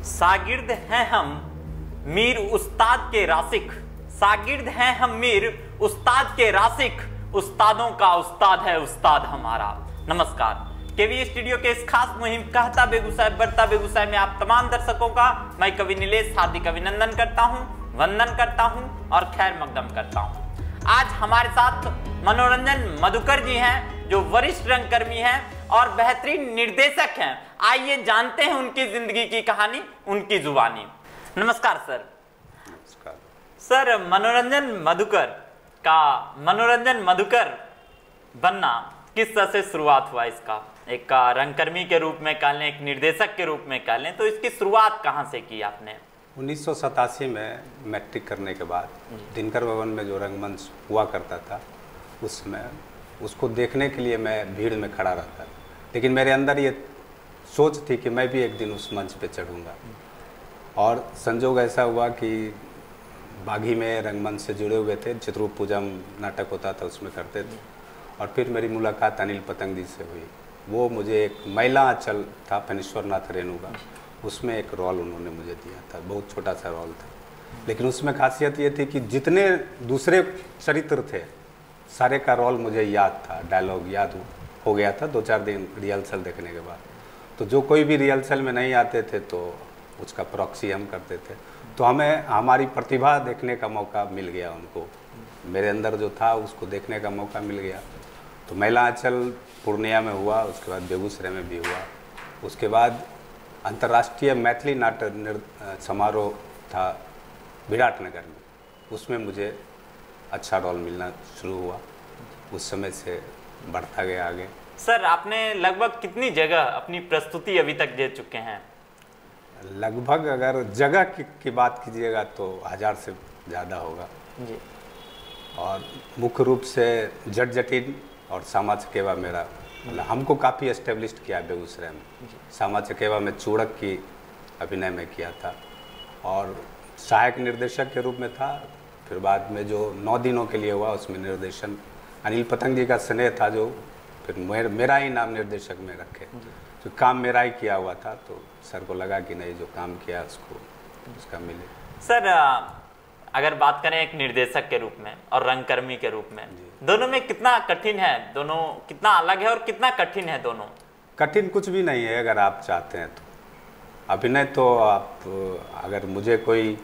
शागिर्द हैं हम मीर उस्ताद के रासिक, शागिर्द हैं हम मीर उस्ताद के रासिक, उस्तादों का उस्ताद है उस्ताद हमारा। नमस्कार, केवी स्टूडियो के इस खास मुहिम कहता बेगूसराय बढ़ता बेगूसराय में आप तमाम दर्शकों का मैं कवि नीलेश हार्दिक अभिनंदन करता हूं, वंदन करता हूं और खैर मकदम करता हूं। आज हमारे साथ मनोरंजन मधुकर जी हैं जो वरिष्ठ रंगकर्मी हैं और बेहतरीन निर्देशक हैं। आइए जानते हैं उनकी जिंदगी की कहानी, उनकी जुबानी। नमस्कार सर। नमस्कार सर, मनोरंजन मधुकर बनना किस तरह से शुरुआत हुआ इसका? एक रंगकर्मी के रूप में कह लें, एक निर्देशक के रूप में कह लें, तो इसकी शुरुआत कहाँ से की आपने? 1987 में मैट्रिक करने के बाद दिनकर भवन में जो रंगमंच हुआ करता था उसमें उसको देखने के लिए मैं भीड़ में खड़ा रहता था, लेकिन मेरे अंदर ये सोच थी कि मैं भी एक दिन उस मंच पे चढ़ूँगा। और संजोग ऐसा हुआ कि बागी में रंगमंच से जुड़े हुए थे, चित्रू पूजा नाटक होता था उसमें करते थे। और फिर मेरी मुलाकात अनिल पतंग जी से हुई। वो मुझे एक महिला अंचल था फणीश्वर नाथ रेणु का, उसमें एक रोल उन्होंने मुझे दिया था, बहुत छोटा सा रोल था, लेकिन उसमें खासियत ये थी कि जितने दूसरे चरित्र थे सारे का रोल मुझे याद था, डायलॉग याद हो गया था 2-4 दिन रिहर्सल देखने के बाद। तो जो कोई भी रिहर्सल में नहीं आते थे तो उसका प्रॉक्सी हम करते थे, तो हमें हमारी प्रतिभा देखने का मौका मिल गया, उनको मेरे अंदर जो था उसको देखने का मौका मिल गया। तो महिला अंचल पूर्णिया में हुआ, उसके बाद बेगूसराय में भी हुआ, उसके बाद अंतर्राष्ट्रीय मैथिली नाट्य समारोह था विराटनगर में, उसमें मुझे अच्छा रोल मिलना शुरू हुआ। उस समय से बढ़ता गया आगे। सर, आपने लगभग कितनी जगह अपनी प्रस्तुति अभी तक दे चुके हैं? लगभग अगर जगह की बात कीजिएगा तो 1000 से ज़्यादा होगा जी। और मुख्य रूप से जट जटिन और सामा चकेवा मेरा हमको काफ़ी एस्टेब्लिश्ड किया बेगूसराय में। सामा चकेवा में चूड़क की अभिनय में किया था और सहायक निर्देशक के रूप में था। फिर बाद में जो 9 दिनों के लिए हुआ उसमें निर्देशन अनिल पतंग जी का स्नेह था, जो फिर मेरा ही नाम निर्देशक में रखे, तो काम मेरा ही किया हुआ था। तो सर को लगा कि नहीं, जो काम किया उसको उसका मिले। सर, अगर बात करें एक निर्देशक के रूप में और रंगकर्मी के रूप में, दोनों में कितना कठिन है, दोनों कितना अलग है और कितना कठिन है? दोनों कठिन कुछ भी नहीं है अगर आप चाहते हैं तो। अभिनय तो आप, अगर मुझे कोई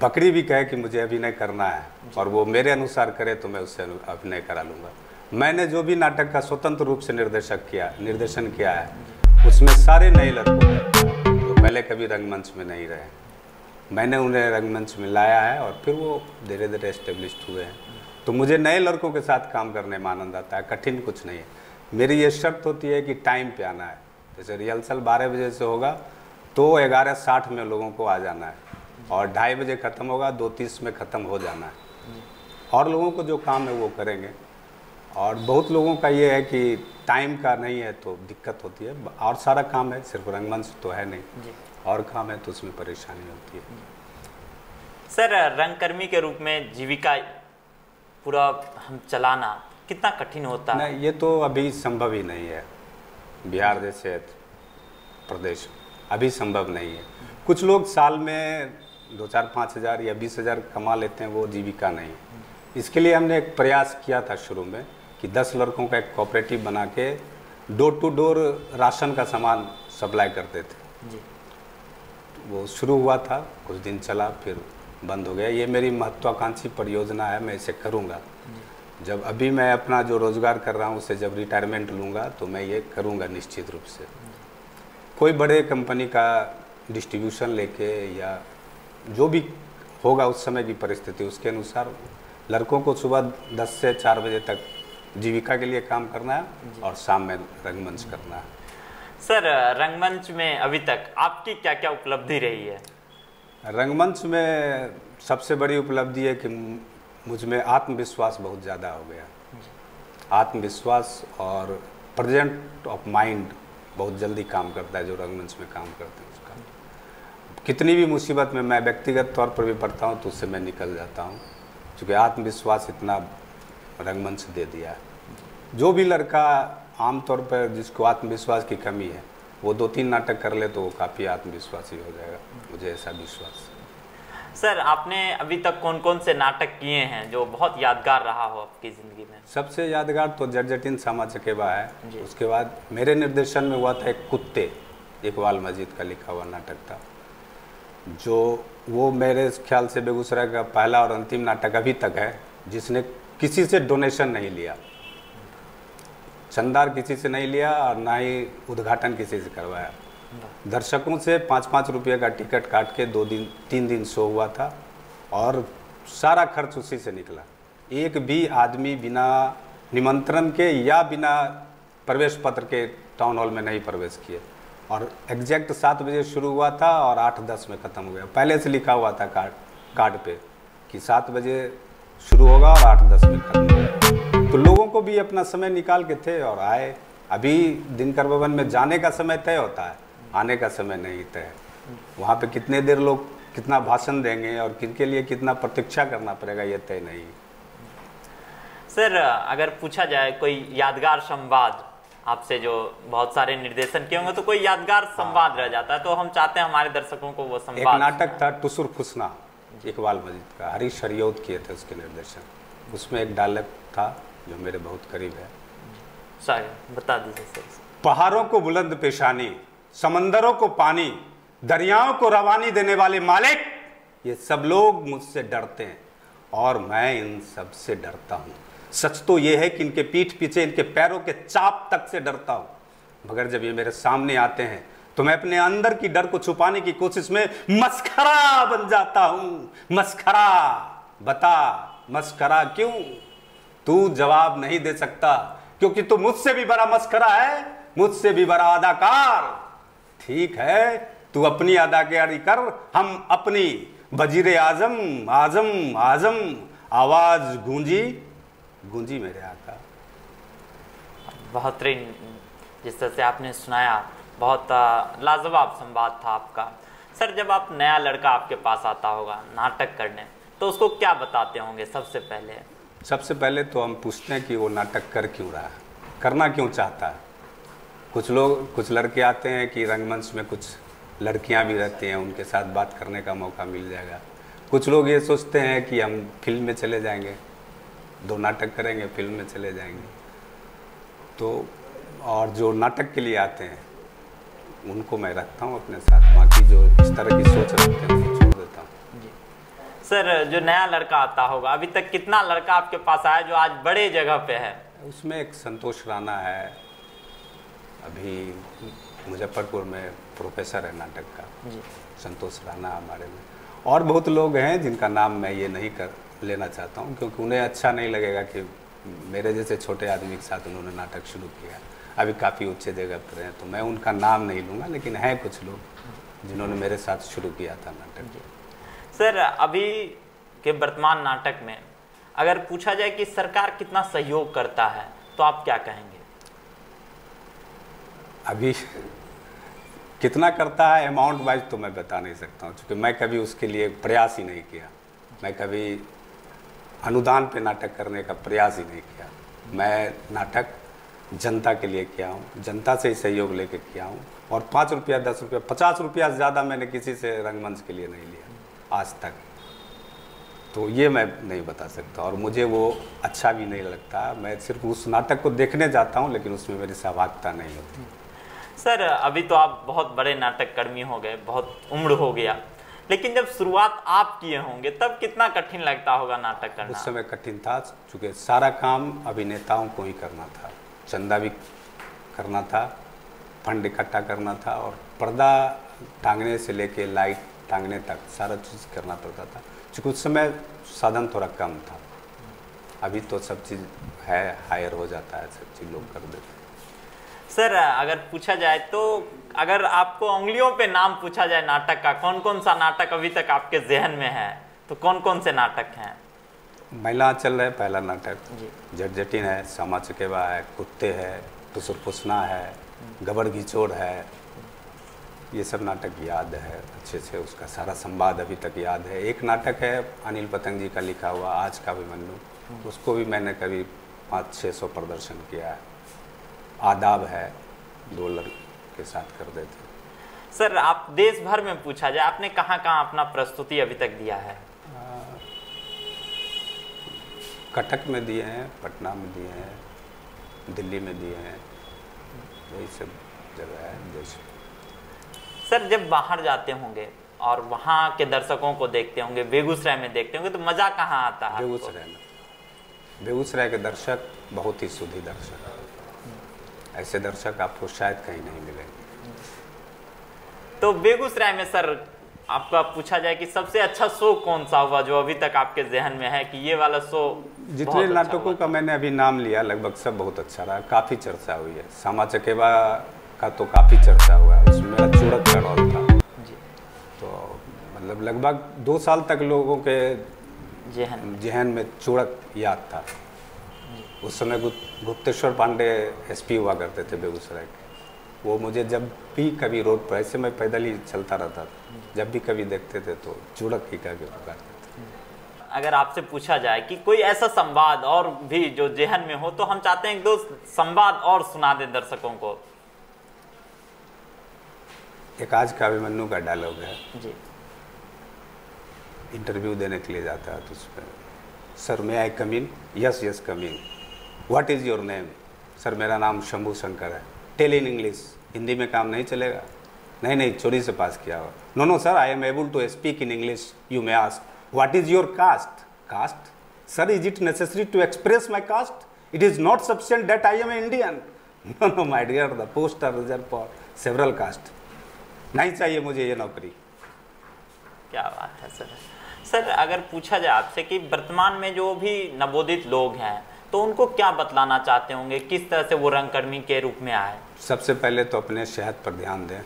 बकरी भी कहे कि मुझे अभिनय करना है और वो मेरे अनुसार करे तो मैं उससे अभिनय करा लूँगा। मैंने जो भी नाटक का स्वतंत्र रूप से निर्देशन किया है उसमें सारे नए लड़कों जो पहले कभी रंगमंच में नहीं रहे, मैंने उन्हें रंगमंच में लाया है और फिर वो धीरे धीरे एस्टेब्लिश्ड हुए हैं। तो मुझे नए लड़कों के साथ काम करने में आनंद आता है, कठिन कुछ नहीं है। मेरी ये शर्त होती है कि टाइम पे आना है। जैसे रिहर्सल 12 बजे से होगा तो 11:60 में लोगों को आ जाना है और 2:30 बजे ख़त्म होगा, 2:30 में ख़त्म हो जाना है। और लोगों को जो काम है वो करेंगे। और बहुत लोगों का ये है कि टाइम का नहीं है तो दिक्कत होती है, और सारा काम है, सिर्फ रंगमंच तो है नहीं, और काम है तो उसमें परेशानी होती है। सर, रंगकर्मी के रूप में जीविका पूरा हम चलाना कितना कठिन होता है? नहीं, ये तो अभी संभव ही नहीं है। बिहार जैसे प्रदेश अभी संभव नहीं है। कुछ लोग साल में 2-4-5 हज़ार या 20,000 कमा लेते हैं, वो जीविका नहीं है। इसके लिए हमने एक प्रयास किया था शुरू में कि 10 लड़कों का एक कोऑपरेटिव बना के डोर टू डोर राशन का सामान सप्लाई करते थे जी। वो शुरू हुआ था, कुछ दिन चला, फिर बंद हो गया। ये मेरी महत्वाकांक्षी परियोजना है, मैं इसे करूँगा। जब अभी मैं अपना जो रोज़गार कर रहा हूँ उससे जब रिटायरमेंट लूँगा तो मैं ये करूँगा निश्चित रूप से। कोई बड़े कंपनी का डिस्ट्रीब्यूशन लेके या जो भी होगा उस समय की परिस्थिति उसके अनुसार लड़कों को सुबह 10 से 4 बजे तक जीविका के लिए काम करना है और शाम में रंगमंच करना है। सर, रंगमंच में अभी तक आपकी क्या क्या उपलब्धि रही है? रंगमंच में सबसे बड़ी उपलब्धि है कि मुझ में आत्मविश्वास बहुत ज़्यादा हो गया। आत्मविश्वास और प्रेजेंट ऑफ माइंड बहुत जल्दी काम करता है जो रंगमंच में काम करते हैं उसका। कितनी भी मुसीबत में मैं व्यक्तिगत तौर पर भी पड़ता हूँ तो उससे मैं निकल जाता हूँ, क्योंकि आत्मविश्वास इतना रंगमंच दे दिया है। जो भी लड़का आमतौर पर जिसको आत्मविश्वास की कमी है वो 2-3 नाटक कर ले तो वो काफ़ी आत्मविश्वासी हो जाएगा, मुझे ऐसा विश्वास है। सर आपने अभी तक कौन कौन से नाटक किए हैं जो बहुत यादगार रहा हो आपकी ज़िंदगी में? सबसे यादगार तो जट-जटिन सामा चकेबा है। उसके बाद मेरे निर्देशन में हुआ था एक कुत्ते, इकबाल मजीद का लिखा हुआ नाटक था, जो वो मेरे ख्याल से बेगूसराय का पहला और अंतिम नाटक अभी तक है जिसने किसी से डोनेशन नहीं लिया, चंदार किसी से नहीं लिया और ना ही उद्घाटन किसी से करवाया। दर्शकों से 5-5 रुपये का टिकट काट के 2-3 दिन शो हुआ था और सारा खर्च उसी से निकला। एक भी आदमी बिना निमंत्रण के या बिना प्रवेश पत्र के टाउन हॉल में नहीं प्रवेश किए और एग्जैक्ट 7 बजे शुरू हुआ था और 8-10 में ख़त्म हो गया। पहले से लिखा हुआ था कार्ड पे कि 7 बजे शुरू होगा और 8-10 में ख़त्म होगा। तो लोगों को भी अपना समय निकाल के थे और आए। अभी दिनकर भवन में जाने का समय तय होता है, आने का समय नहीं तय है। वहाँ पे कितने देर लोग कितना भाषण देंगे और किनके लिए कितना प्रतीक्षा करना पड़ेगा ये तय नहीं। सर अगर पूछा जाए कोई यादगार संवाद आपसे, जो बहुत सारे निर्देशन किए होंगे तो कोई यादगार संवाद रह जाता है, तो हम चाहते हैं हमारे दर्शकों को वो संवाद। एक नाटक था टुसुर फुसना, इकबाल मजीद का, हरीश हरियौत किए थे उसके निर्देशन। उसमें एक डायलॉग था जो मेरे बहुत करीब है। सर बता दीजिए सर। पहाड़ों को बुलंद पेशानी, समंदरों को पानी, दरियाओं को रवानी देने वाले मालिक, ये सब लोग मुझसे डरते हैं और मैं इन सब से डरता हूँ। सच तो ये है कि इनके पीठ पीछे इनके पैरों के चाप तक से डरता हूँ, मगर जब ये मेरे सामने आते हैं तो मैं अपने अंदर की डर को छुपाने की कोशिश में मस्खरा बन जाता हूँ। मस्खरा, बता मस्खरा क्यों? तू जवाब नहीं दे सकता क्योंकि तू मुझसे भी बड़ा मस्खरा है, मुझसे भी बड़ा अदाकार। ठीक है, तू अपनी अदाकारी कर, हम अपनी। वजीरे आजम आजम आजम, आवाज गूंजी गूंजी मेरे आका। बेहतरीन, जिस तरह से आपने सुनाया, बहुत लाजवाब संवाद था आपका। सर जब आप नया लड़का आपके पास आता होगा नाटक करने, तो उसको क्या बताते होंगे सबसे पहले? सबसे पहले तो हम पूछते हैं कि वो नाटक कर क्यों रहा है, करना क्यों चाहता है। कुछ लड़के आते हैं कि रंगमंच में कुछ लड़कियां भी रहती हैं, उनके साथ बात करने का मौका मिल जाएगा। कुछ लोग ये सोचते हैं कि हम फिल्म में चले जाएंगे, 2 नाटक करेंगे, फिल्म में चले जाएंगे। तो और जो नाटक के लिए आते हैं उनको मैं रखता हूँ अपने साथ, बाकी जो इस तरह की सोच रखते हैं उनको छोड़ देता हूँ। जी सर, जो नया लड़का आता होगा, अभी तक कितना लड़का आपके पास आया जो आज बड़े जगह पे है? उसमें एक संतोष राणा है, अभी मुजफ्फरपुर में प्रोफेसर है नाटक का। जी। संतोष राणा हमारे में, और बहुत लोग हैं जिनका नाम मैं ये नहीं कर लेना चाहता हूँ क्योंकि उन्हें अच्छा नहीं लगेगा कि मेरे जैसे छोटे आदमी के साथ उन्होंने नाटक शुरू किया, अभी काफ़ी ऊंचे जगह पर हैं, तो मैं उनका नाम नहीं लूँगा। लेकिन हैं कुछ लोग जिन्होंने मेरे साथ शुरू किया था नाटक। सर अभी के वर्तमान नाटक में अगर पूछा जाए कि सरकार कितना सहयोग करता है तो आप क्या कहेंगे? अभी कितना करता है अमाउंट वाइज तो मैं बता नहीं सकता हूँ, क्योंकि मैं कभी उसके लिए प्रयास ही नहीं किया। मैं कभी अनुदान पे नाटक करने का प्रयास ही नहीं किया। मैं नाटक जनता के लिए किया हूँ, जनता से ही सहयोग लेके किया हूँ, और 5 रुपया 10 रुपया 50 रुपया से ज़्यादा मैंने किसी से रंगमंच के लिए नहीं लिया आज तक। तो ये मैं नहीं बता सकता और मुझे वो अच्छा भी नहीं लगता। मैं सिर्फ उस नाटक को देखने जाता हूँ, लेकिन उसमें मेरी सहभागिता नहीं होती। सर अभी तो आप बहुत बड़े नाटक कर्मी हो गए, बहुत उम्र हो गया, लेकिन जब शुरुआत आप किए होंगे तब कितना कठिन लगता होगा नाटक करना? उस समय कठिन था क्योंकि सारा काम अभिनेताओं को ही करना था, चंदा भी करना था, फंड इकट्ठा करना था, और पर्दा टांगने से लेके लाइट टांगने तक सारा चीज़ करना पड़ता था। क्योंकि उस समय साधन थोड़ा कम था, अभी तो सब चीज़ है, हायर हो जाता है, सब चीज़ लोग कर देते हैं। सर अगर पूछा जाए तो अगर आपको उंगलियों पे नाम पूछा जाए नाटक का, कौन कौन सा नाटक अभी तक आपके जहन में है, तो कौन कौन से नाटक हैं? महिला चल रहा है पहला नाटक, जी। जट-जटिन है, सामा चकेबा है, कुत्ते है, टुसुर फुसना है, गबर घिचोड़ है, ये सब नाटक याद है अच्छे से, उसका सारा संवाद अभी तक याद है। एक नाटक है अनिल पतंग जी का लिखा हुआ आज का अभिमन्यु, उसको भी मैंने कभी 500-600 प्रदर्शन किया है। आदाब है, 2 के साथ कर देते। सर आप देश भर में पूछा जाए, आपने कहाँ कहाँ अपना प्रस्तुति अभी तक दिया है? कटक में दिए हैं, पटना में दिए हैं, दिल्ली में दिए हैं, यही सब जगह है देश। सर जब बाहर जाते होंगे और वहाँ के दर्शकों को देखते होंगे, बेगूसराय में देखते होंगे, तो मज़ा कहाँ आता है? बेगूसराय के दर्शक बहुत ही शुद्ध दर्शक हैं। ऐसे दर्शक आपको शायद कहीं नहीं मिलेंगे। तो बेगूसराय में सर आपका पूछा जाए कि सबसे अच्छा शो कौन सा हुआ जो अभी तक आपके जहन में है कि ये वाला शो? जितने नाटकों का मैंने अभी नाम लिया लगभग सब बहुत अच्छा रहा, काफ़ी चर्चा हुई है। सामा चकेवा का तो काफ़ी चर्चा हुआ, उसमें मेरा चूड़क का रोल था जी। तो मतलब लगभग 2 साल तक लोगों के जहन में चूड़क याद था। उस समय गुप्तेश्वर पांडे एसपी हुआ करते थे बेगूसराय के। वो मुझे जब भी कभी रोड पर, ऐसे मैं पैदल ही चलता रहता था, जब भी कभी देखते थे तो चूड़क ही कह के पुकारते थे। अगर आपसे पूछा जाए कि कोई ऐसा संवाद और भी जो जहन में हो, तो हम चाहते हैं 1-2 संवाद और सुना दें दर्शकों को। एक आज का अभिमन्यु का डायलॉग है जी। इंटरव्यू देने के लिए जाता है तो उसमें, sir may I come in? Yes yes come in. What is your name? Sir मेरा नाम शंभू शंकर है। Tell in English. हिंदी में काम नहीं चलेगा? नहीं नहीं, चोरी से पास किया हुआ। No no sir, I am able to speak in English. You may ask what is your caste? Caste? Sir is it necessary to express my caste? It is not sufficient that I am Indian. No no my dear, the post are reserve for several caste. नहीं चाहिए मुझे ये नौकरी। क्या बात है sir. Sir अगर पूछा जाए आपसे कि वर्तमान में जो भी नवोदित लोग हैं तो उनको क्या बतलाना चाहते होंगे, किस तरह से वो रंगकर्मी के रूप में आए? सबसे पहले तो अपने सेहत पर ध्यान दें।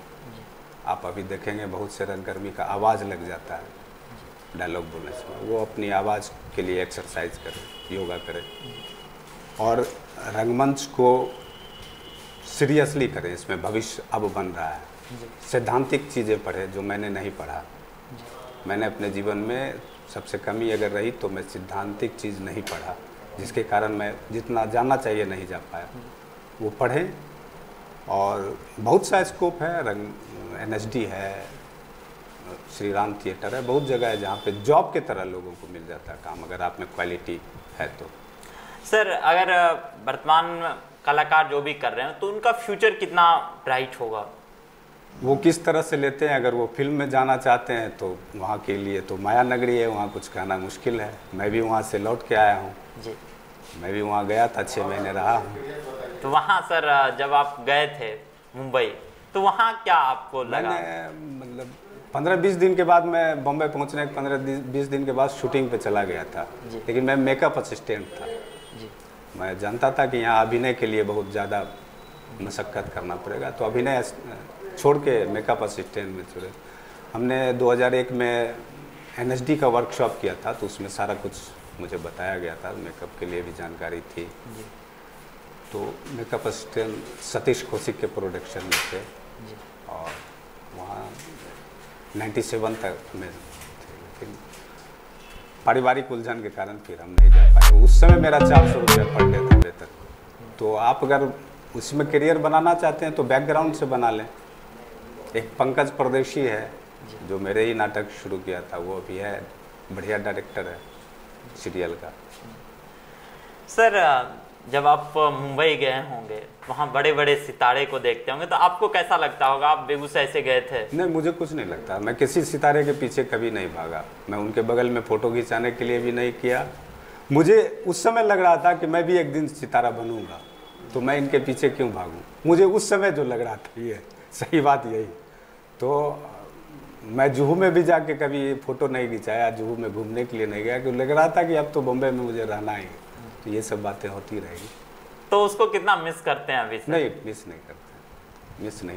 आप अभी देखेंगे बहुत से रंगकर्मी का आवाज़ लग जाता है डायलॉग बोलने से। वो अपनी आवाज़ के लिए एक्सरसाइज करें, योगा करें और रंगमंच को सीरियसली करें। इसमें भविष्य अब बन रहा है। सैद्धांतिक चीज़ें पढ़ें जो मैंने नहीं पढ़ा। मैंने अपने जीवन में सबसे कमी अगर रही तो मैं सिद्धांतिक चीज़ नहीं पढ़ा, जिसके कारण मैं जितना जानना चाहिए नहीं जा पाया। वो पढ़ें और बहुत सा स्कोप है। NSD है, श्री राम थिएटर है, बहुत जगह है जहाँ पे जॉब के तरह लोगों को मिल जाता है काम, अगर आप में क्वालिटी है तो। सर अगर वर्तमान कलाकार जो भी कर रहे हैं तो उनका फ्यूचर कितना ब्राइट होगा? वो किस तरह से लेते हैं। अगर वो फिल्म में जाना चाहते हैं तो वहाँ के लिए तो माया नगरी है, वहाँ कुछ कहना मुश्किल है। मैं भी वहाँ से लौट के आया हूँ जी। मैं भी वहाँ गया था, 6 महीने रहा हूँ। तो वहाँ सर जब आप गए थे मुंबई तो वहाँ क्या आपको लगा? मैंने मतलब 15-20 दिन के बाद मैं बम्बई पहुँचने के 15-20 दिन के बाद शूटिंग पे चला गया था। लेकिन मैं मेकअप असिस्टेंट था जी। मैं जानता था कि यहाँ अभिनय के लिए बहुत ज़्यादा मशक्क़त करना पड़ेगा, तो अभिनय छोड़ के मेकअप असिस्टेंट में जुड़े। हमने 2001 में NSD का वर्कशॉप किया था, तो उसमें सारा कुछ मुझे बताया गया था, मेकअप के लिए भी जानकारी थी जी। तो मेकअप असिस्टेंट सतीश कौशिक के प्रोडक्शन में थे जी। और वहाँ 97 तक में थे, लेकिन पारिवारिक उलझन के कारण फिर हम नहीं जा पाए। उस समय मेरा 400 रुपया पर डे था वेतन। तो आप अगर उसमें करियर बनाना चाहते हैं तो बैकग्राउंड से बना लें। एक पंकज परदेशी है जो मेरे ही नाटक शुरू किया था, वो अभी है, बढ़िया डायरेक्टर है सीरियल का। सर जब आप मुंबई गए होंगे, वहाँ बड़े बड़े सितारे को देखते होंगे, तो आपको कैसा लगता होगा? आप बेगूसराय से गए थे। नहीं, मुझे कुछ नहीं लगता। मैं किसी सितारे के पीछे कभी नहीं भागा। मैं उनके बगल में फ़ोटो खिंचाने के लिए भी नहीं किया। मुझे उस समय लग रहा था कि मैं भी एक दिन सितारा बनूंगा, तो मैं इनके पीछे क्यों भागूं। मुझे उस समय जो लग रहा था, ये सही बात यही। तो मैं जुहू में भी जाके कभी फ़ोटो नहीं खिंचाया, जुहू में घूमने के लिए नहीं गया, क्योंकि लग रहा था कि अब तो बॉम्बे में मुझे रहना ही। तो ये सब बातें होती रहेगी। तो उसको कितना मिस करते हैं अभी से? नहीं, मिस नहीं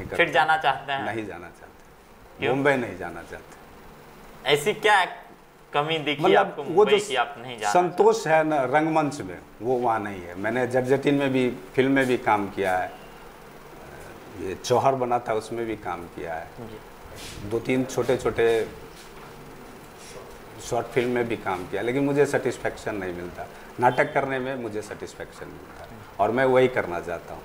करते। फिर जाना चाहते हैं? नहीं जाना चाहते, बॉम्बे नहीं जाना चाहते। ऐसी क्या कमी दिखी आपको मुंबई की आप नहीं जाना? संतोष है ना रंगमंच में, वो वहाँ नहीं है। मैंने जटजटिन में भी, फिल्म में भी काम किया है, ये चौहर बना था उसमें भी काम किया है, 2-3 छोटे छोटे शॉर्ट फिल्म में भी काम किया, लेकिन मुझे सेटिस्फेक्शन नहीं मिलता। नाटक करने में मुझे सेटिस्फेक्शन मिलता है और मैं वही करना चाहता हूँ।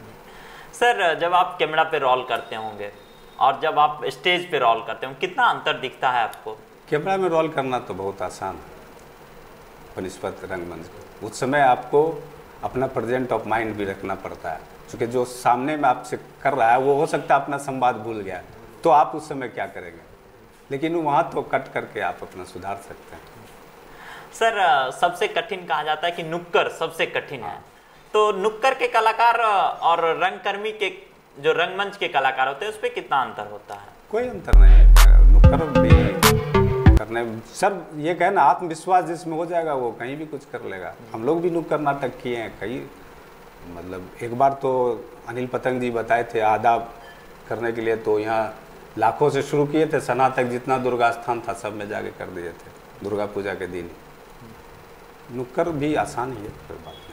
सर जब आप कैमरा पे रोल करते होंगे और जब आप स्टेज पे रोल करते होंगे, कितना अंतर दिखता है आपको? कैमरा में रोल करना तो बहुत आसान है बनिस्बत रंगमंच को। उस समय आपको अपना प्रेजेंट ऑफ माइंड भी रखना पड़ता है, क्योंकि जो सामने में आपसे कर रहा है वो हो सकता है अपना संवाद भूल गया, तो आप उस समय क्या करेंगे? लेकिन वहाँ तो कट करके आप अपना सुधार सकते हैं। सर सबसे कठिन कहा जाता है कि नुक्कड़ सबसे कठिन है, तो नुक्कड़ के कलाकार और रंगकर्मी के जो रंगमंच के कलाकार होते हैं उस पर कितना अंतर होता है? कोई अंतर नहीं है। नुक्कड़ भी करने सर ये कहे ना, आत्मविश्वास जिसमें हो जाएगा वो कहीं भी कुछ कर लेगा। हम लोग भी नुक्कड़ नाटक किए हैं कई, मतलब एक बार तो अनिल पतंग जी बताए थे आदाब करने के लिए, तो यहाँ लाखों से शुरू किए थे, सना तक जितना दुर्गा स्थान था सब में जाके कर दिए थे दुर्गा पूजा के दिन। नुक्कड़ भी आसान ही है, कोई बात नहीं।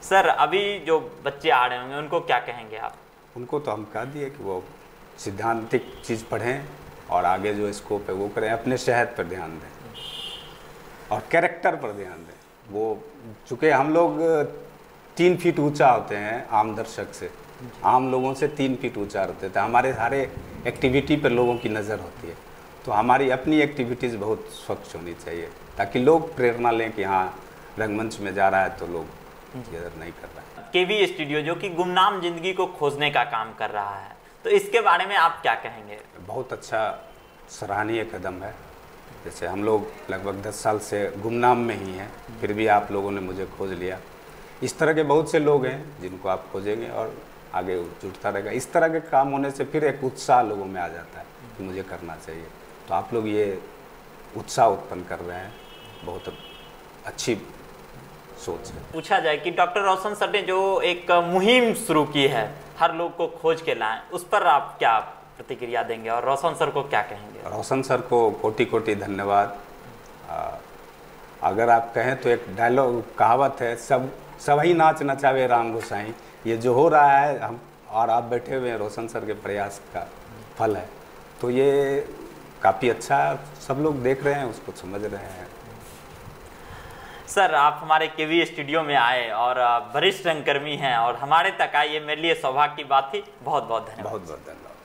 सर अभी जो बच्चे आ रहे होंगे उनको क्या कहेंगे आप? उनको तो हम कह दिए कि वो सिद्धांतिक चीज़ पढ़ें और आगे जो स्कोप है वो करें, अपने सेहत पर ध्यान दें और कैरेक्टर पर ध्यान दें। वो चूँकि हम लोग 3 फीट ऊंचा होते हैं आम दर्शक से, आम लोगों से 3 फीट ऊंचा होते थे, हमारे सारे एक्टिविटी पर लोगों की नज़र होती है, तो हमारी अपनी एक्टिविटीज़ बहुत स्वच्छ होनी चाहिए ताकि लोग प्रेरणा लें कि हाँ रंगमंच में जा रहा है तो लोग इधर नहीं कर रहा है। केवी स्टूडियो जो कि गुमनाम जिंदगी को खोजने का काम कर रहा है, तो इसके बारे में आप क्या कहेंगे? बहुत अच्छा सराहनीय कदम है। जैसे हम लोग लगभग 10 साल से गुमनाम में ही हैं, फिर भी आप लोगों ने मुझे खोज लिया। इस तरह के बहुत से लोग हैं जिनको आप खोजेंगे और आगे जुड़ता रहेगा। इस तरह के काम होने से फिर एक उत्साह लोगों में आ जाता है कि मुझे करना चाहिए, तो आप लोग ये उत्साह उत्पन्न कर रहे हैं, बहुत अच्छी सोच है। पूछा जाए कि डॉक्टर रोशन सर ने जो एक मुहिम शुरू की है हर लोग को खोज के लाएं, उस पर आप क्या प्रतिक्रिया देंगे और रोशन सर को क्या कहेंगे? रोशन सर को कोटि कोटि धन्यवाद। अगर आप कहें तो एक डायलॉग कहावत है, सब ही नाच नचावे राम गोसाई। ये जो हो रहा है हम और आप बैठे हुए हैं रोशन सर के प्रयास का फल है, तो ये काफ़ी अच्छा है, सब लोग देख रहे हैं, उसको समझ रहे हैं। सर आप हमारे केवी स्टूडियो में आए और वरिष्ठ रंगकर्मी हैं और हमारे तक आए, ये मेरे लिए सौभाग्य की बात थी। बहुत बहुत धन्यवाद। बहुत बहुत धन्यवाद।